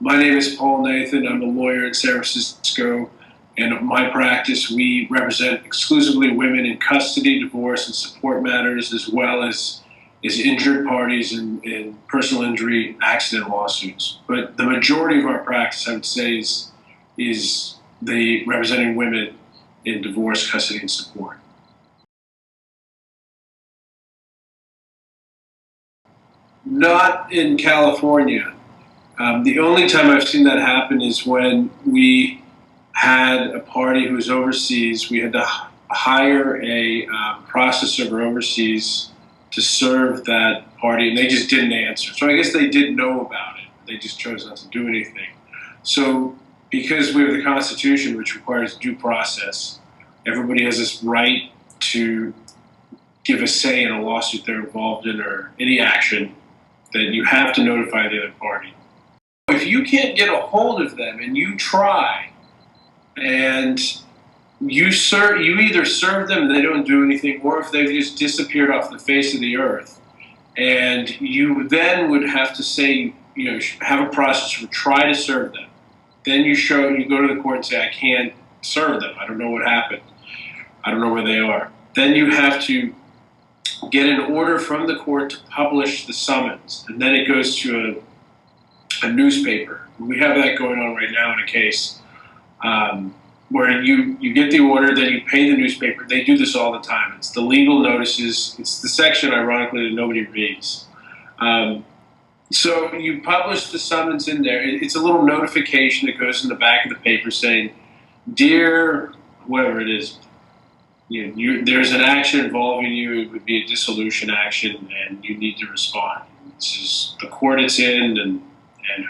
My name is Paul Nathan. I'm a lawyer in San Francisco, and in my practice, we represent exclusively women in custody, divorce, and support matters, as well as injured parties in personal injury accident lawsuits. But the majority of our practice, I would say, is the representing women in divorce, custody, and support. Not in California. The only time I've seen that happen is when we had a party who was overseas. We had to hire a process server overseas to serve that party, and they just didn't answer. So I guess they did know about it. They just chose not to do anything. So because we have the Constitution, which requires due process, everybody has this right to give a say in a lawsuit they're involved in or any action, that you have to notify the other party. If you can't get a hold of them and you try and you either serve them and they don't do anything, or if they've just disappeared off the face of the earth, and you then would have to say, have a process to try to serve them. Then you go to the court and say, I can't serve them. I don't know what happened. I don't know where they are. Then you have to get an order from the court to publish the summons, and then it goes to a newspaper. We have that going on right now in a case where you get the order, then you pay the newspaper. They do this all the time. It's the legal notices. It's the section, ironically, that nobody reads. So you publish the summons in there. It's a little notification that goes in the back of the paper saying, "Dear," whatever it is, there's an action involving you. It would be a dissolution action, and you need to respond. This is the court it's in, and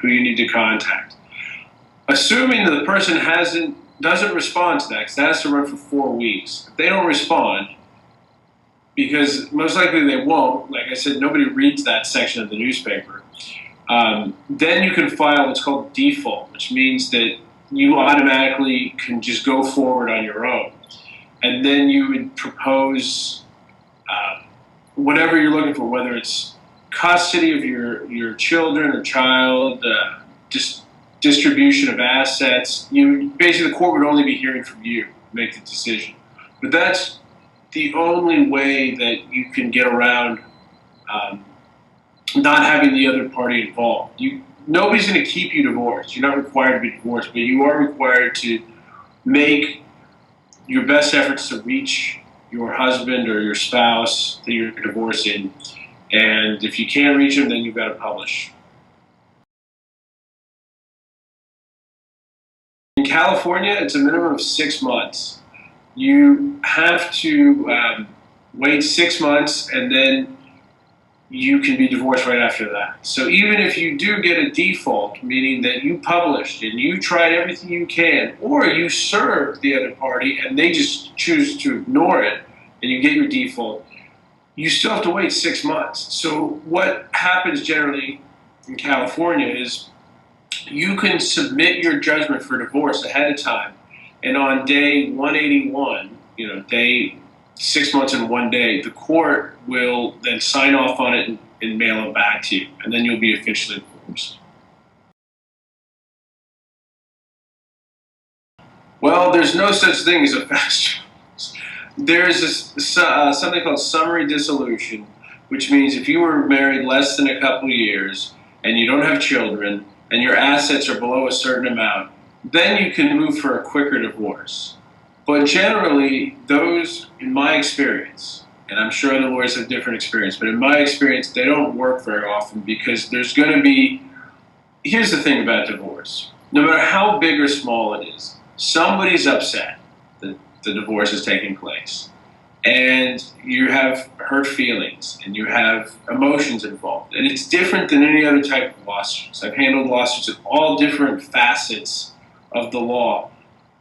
who you need to contact. Assuming that the person doesn't respond to that, because that has to run for 4 weeks. If they don't respond, because most likely they won't, like I said, nobody reads that section of the newspaper, then you can file what's called default, which means that you automatically can just go forward on your own. And then you would propose whatever you're looking for, whether it's custody of your children or child, distribution of assets. Basically, the court would only be hearing from you to make the decision. But that's the only way that you can get around not having the other party involved. Nobody's going to keep you divorced. You're not required to be divorced, but you are required to make your best efforts to reach your husband or your spouse that you're divorcing. And if you can't reach them, then you've got to publish. In California, it's a minimum of 6 months. You have to wait 6 months, and then you can be divorced right after that. So even if you do get a default, meaning that you published and you tried everything you can, or you served the other party and they just choose to ignore it, and you get your default, you still have to wait 6 months. So what happens generally in California is you can submit your judgment for divorce ahead of time, and on day 181, day 6 months and 1 day, the court will then sign off on it and mail it back to you, and then you'll be officially divorced. Well, there's no such thing as a fast divorce. There's something called summary dissolution, which means if you were married less than a couple of years and you don't have children and your assets are below a certain amount, then you can move for a quicker divorce. But generally, those, in my experience, and I'm sure the lawyers have different experience, but in my experience, they don't work very often, because there's going to be, here's the thing about divorce. No matter how big or small it is, somebody's upset that the divorce is taking place. And you have hurt feelings, and you have emotions involved. And it's different than any other type of lawsuits. I've handled lawsuits of all different facets of the law.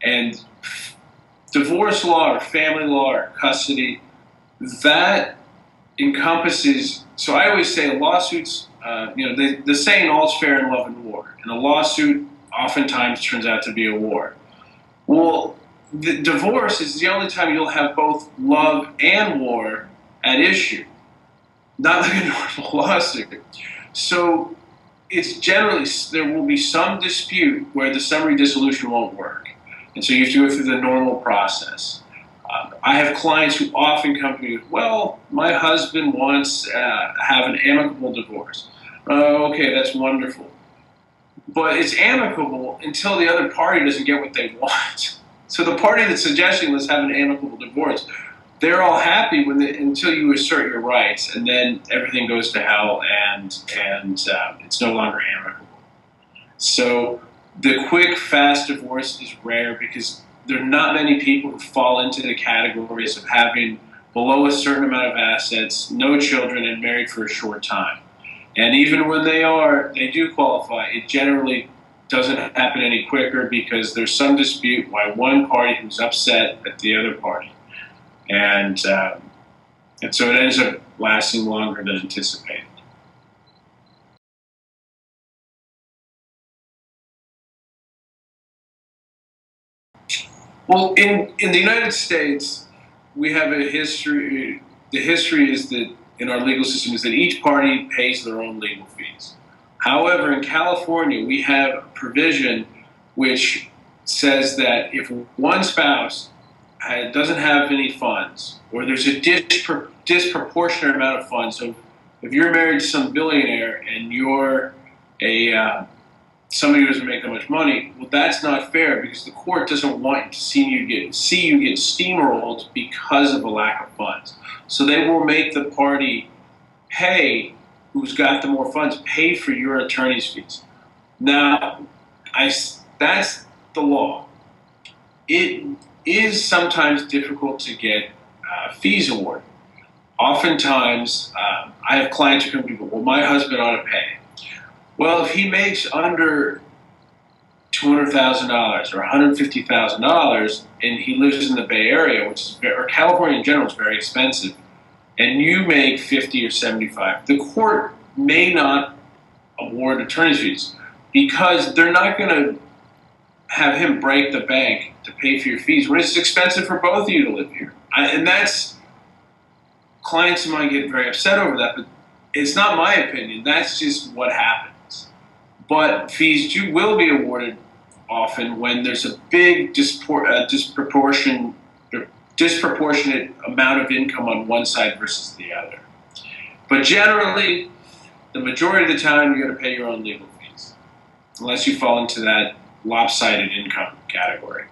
And divorce law or family law or custody, that encompasses, so I always say lawsuits, the saying all's fair in love and war. And a lawsuit oftentimes turns out to be a war. Well, the divorce is the only time you'll have both love and war at issue. Not like a normal lawsuit. So it's generally, there will be some dispute where the summary dissolution won't work. And so you have to go through the normal process. I have clients who often come to me with, well, my husband wants to have an amicable divorce. Okay, that's wonderful. But it's amicable until the other party doesn't get what they want. So the party that's suggesting let's have an amicable divorce, they're all happy until you assert your rights, and then everything goes to hell, and it's no longer amicable. So the quick, fast divorce is rare because there are not many people who fall into the categories of having below a certain amount of assets, no children, and married for a short time. And even when they do qualify, it generally doesn't happen any quicker because there's some dispute why one party who's upset at the other party. And so it ends up lasting longer than anticipated. Well, in the United States, we have a history. The history is that in our legal system is that each party pays their own legal fees. However, in California, we have a provision which says that if one spouse doesn't have any funds, or there's a disproportionate amount of funds, so if you're married to some billionaire and you're somebody who doesn't make that much money, well, that's not fair because the court doesn't want to see you get steamrolled because of a lack of funds. So they will make the party pay, who's got the more funds, pay for your attorney's fees. Now, that's the law. It is sometimes difficult to get fees awarded. Oftentimes, I have clients who come to me, well, my husband ought to pay. Well, if he makes under $200,000 or $150,000 and he lives in the Bay Area, or California in general is very expensive, and you make 50 or 75, the court may not award attorney's fees because they're not going to have him break the bank to pay for your fees when it's expensive for both of you to live here. And that's, clients of mine get very upset over that, but it's not my opinion. That's just what happens. But fees will be awarded often when there's a big disproportionate amount of income on one side versus the other. But generally, the majority of the time, you're going to pay your own legal fees, unless you fall into that lopsided income category.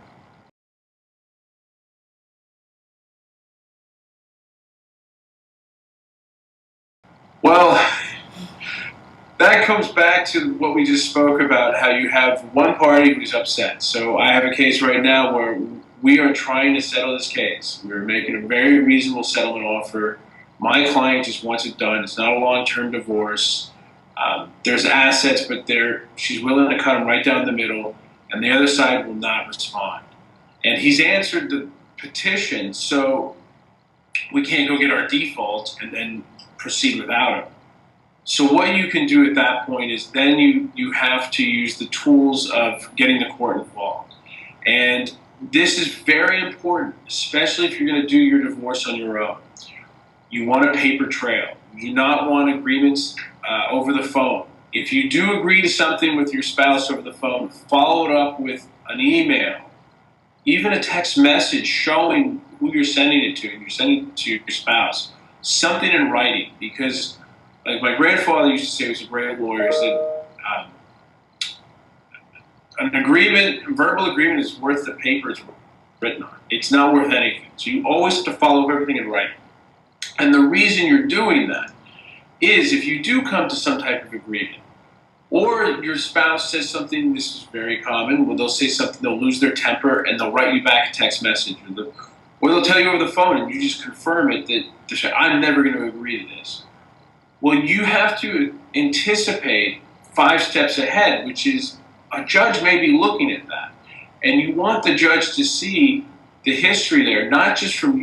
Well, that comes back to what we just spoke about, how you have one party who's upset. So I have a case right now where we are trying to settle this case. We're making a very reasonable settlement offer. My client just wants it done. It's not a long-term divorce. There's assets, but she's willing to cut them right down the middle, and the other side will not respond. And he's answered the petition, so we can't go get our default and then proceed without him. So what you can do at that point is then you have to use the tools of getting the court involved. And this is very important, especially if you're going to do your divorce on your own. You want a paper trail. You do not want agreements over the phone. If you do agree to something with your spouse over the phone, follow it up with an email, even a text message showing who you're sending it to, and you're sending it to your spouse. Something in writing, because like my grandfather used to say, he was a great lawyer, said an verbal agreement is worth the paper it's written on. It's not worth anything. So you always have to follow everything in writing. And the reason you're doing that is if you do come to some type of agreement, or your spouse says something, this is very common, where they'll say something, they'll lose their temper, and they'll write you back a text message, or they'll tell you over the phone, and you just confirm it that I'm never going to agree to this. Well, you have to anticipate 5 steps ahead, which is a judge may be looking at that. And you want the judge to see the history there, not just from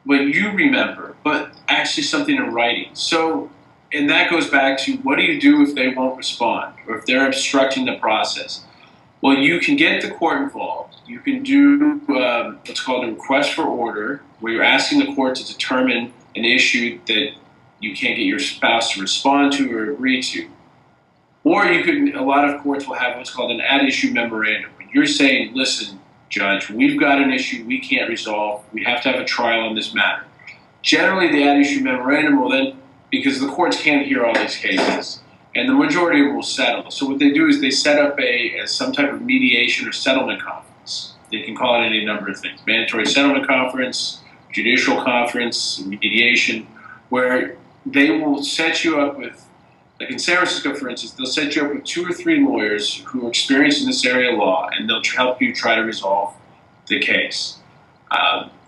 what you remember, but actually something in writing. So, and that goes back to what do you do if they won't respond or if they're obstructing the process? Well, you can get the court involved. You can do what's called a request for order, where you're asking the court to determine an issue that you can't get your spouse to respond to or agree to. Or you could, a lot of courts will have what's called an at-issue memorandum. You're saying, listen, judge, we've got an issue we can't resolve. We have to have a trial on this matter. Generally, the at-issue memorandum will then, because the courts can't hear all these cases, and the majority of them will settle. So what they do is they set up some type of mediation or settlement conference. They can call it any number of things. Mandatory settlement conference, judicial conference, mediation, where they will set you up with, like in San Francisco, for instance, they'll set you up with 2 or 3 lawyers who are experienced in this area of law, and they'll help you try to resolve the case,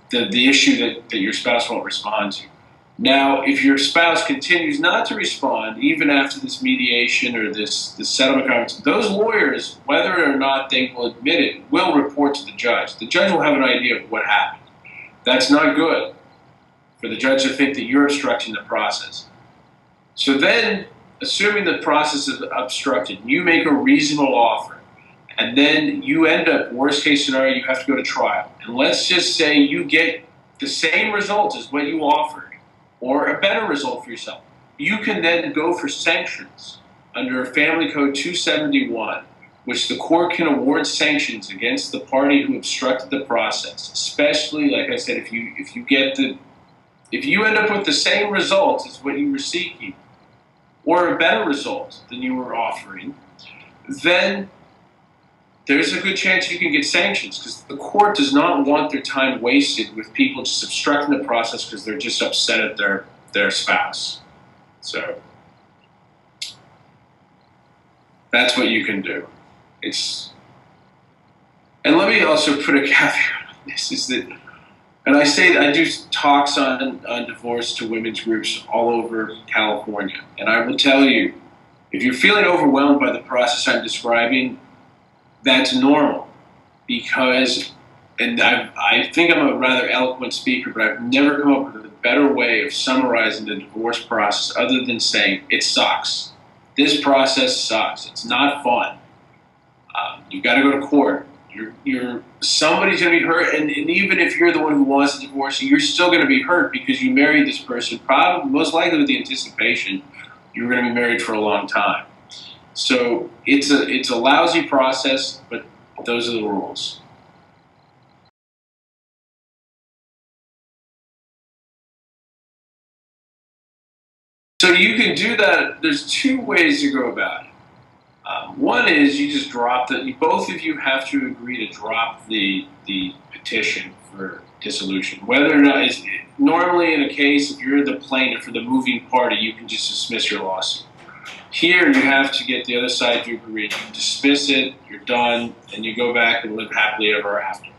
the issue that your spouse won't respond to. Now, if your spouse continues not to respond, even after this mediation or this settlement conference, those lawyers, whether or not they will admit it, will report to the judge. The judge will have an idea of what happened. That's not good for the judge to think that you're obstructing the process. So then, assuming the process is obstructed, you make a reasonable offer, and then you end up, worst case scenario, you have to go to trial. And let's just say you get the same result as what you offered, or a better result for yourself. You can then go for sanctions under Family Code 271, which the court can award sanctions against the party who obstructed the process. Especially, like I said, if you end up with the same result as what you were seeking, or a better result than you were offering, then there's a good chance you can get sanctions, because the court does not want their time wasted with people just obstructing the process because they're just upset at their spouse. So that's what you can do. And let me also put a caveat on this, is that, and I do talks on divorce to women's groups all over California, and I will tell you, if you're feeling overwhelmed by the process I'm describing, that's normal, because, and I think I'm a rather eloquent speaker, but I've never come up with a better way of summarizing the divorce process other than saying it sucks. This process sucks. It's not fun. You've got to go to court. Somebody's going to be hurt, and even if you're the one who wants to divorce you, you're still going to be hurt because you married this person, probably most likely with the anticipation you're going to be married for a long time. So it's a lousy process, but those are the rules. So you can do that. There's 2 ways to go about it. One is you just drop both of you have to agree to drop the petition for dissolution. Whether or not, normally in a case, if you're the plaintiff or the moving party, you can just dismiss your lawsuit. Here, you have to get the other side to agree. You dismiss it, you're done, and you go back and live happily ever after.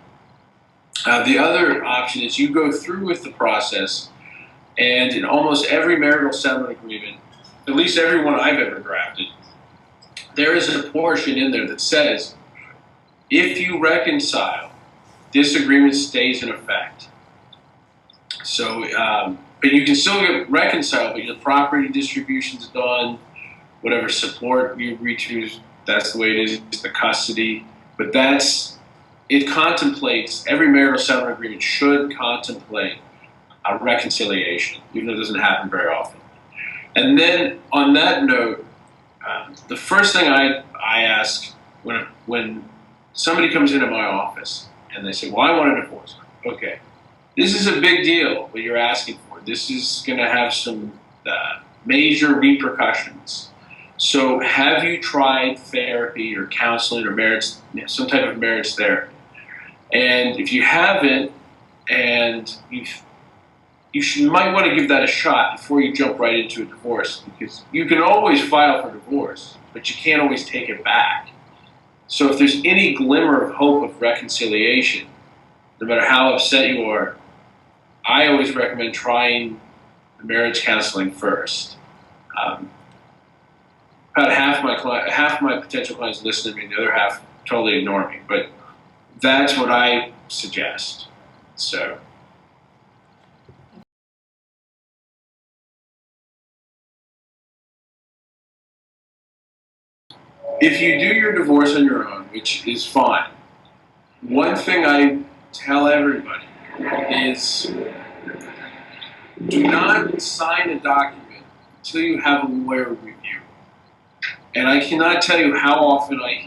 The other option is you go through with the process, and in almost every marital settlement agreement, at least every one I've ever drafted, there is a portion in there that says, if you reconcile, this agreement stays in effect. So, but you can still get reconciled, but your property distribution's done, whatever support you agree to, that's the way it is, the custody. But it contemplates, every marital settlement agreement should contemplate a reconciliation, even though it doesn't happen very often. And then on that note, the first thing I ask when somebody comes into my office and they say, well, I want a divorce. Okay, this is a big deal, what you're asking for. This is going to have some major repercussions. So have you tried therapy or counseling or marriage, some type of marriage therapy? And if you haven't, and you might want to give that a shot before you jump right into a divorce, because you can always file for divorce, but you can't always take it back. So if there's any glimmer of hope of reconciliation, no matter how upset you are, I always recommend trying the marriage counseling first. About half my potential clients listen to me, the other half totally ignore me. But that's what I suggest. So. If you do your divorce on your own, which is fine, one thing I tell everybody is Do not sign a document until you have a lawyer review. And I cannot tell you how often I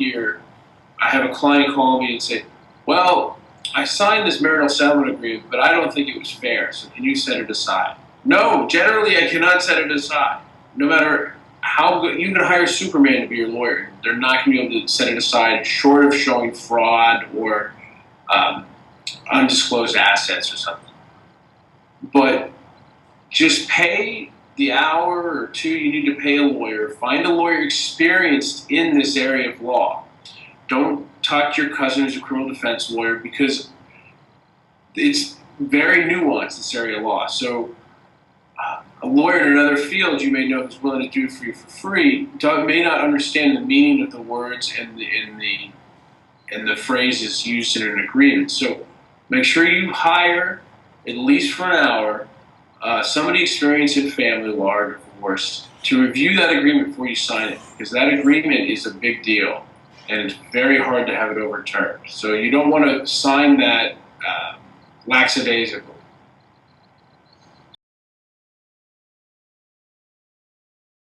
have a client call me and say, well, I signed this marital settlement agreement, but I don't think it was fair, so can you set it aside? No, generally I cannot set it aside. No matter how good, you can hire Superman to be your lawyer. They're not going to be able to set it aside short of showing fraud or undisclosed assets or something. But just pay the hour or two you need to pay a lawyer. Find a lawyer experienced in this area of law. Don't talk to your cousin who's a criminal defense lawyer because it's very nuanced, this area of law. So a lawyer in another field you may know who's willing to do it for you for free may not understand the meaning of the words and the phrases used in an agreement. So make sure you hire, at least for an hour, somebody experienced in family law or divorce to review that agreement before you sign it, because that agreement is a big deal and it's very hard to have it overturned. So you don't want to sign that lackadaisical